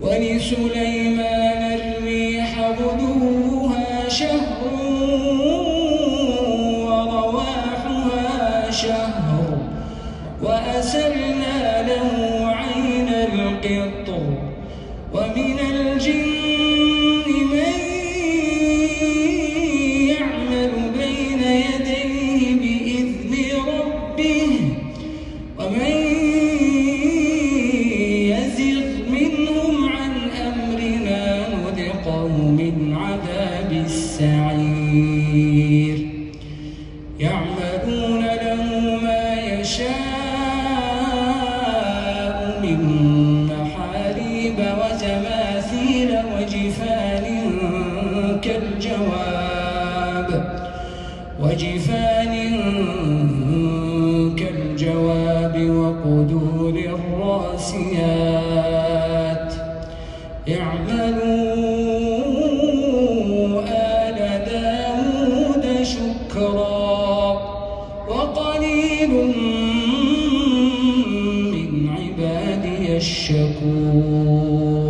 ولسليمان الريح غدوها شهر ورواحها شهر وأسلنا له عين القطر ومن الجن من يعمل بين يديه بإذن ربه ومن يزغ منهم عن أمرنا نذقه من عذاب السعير يعملون له ما يشاء من محاريب وتماثيل وجفان كالجواب وقدور الراسيات اعملوا آل داود شكرا وقليل من عبادي الشكور.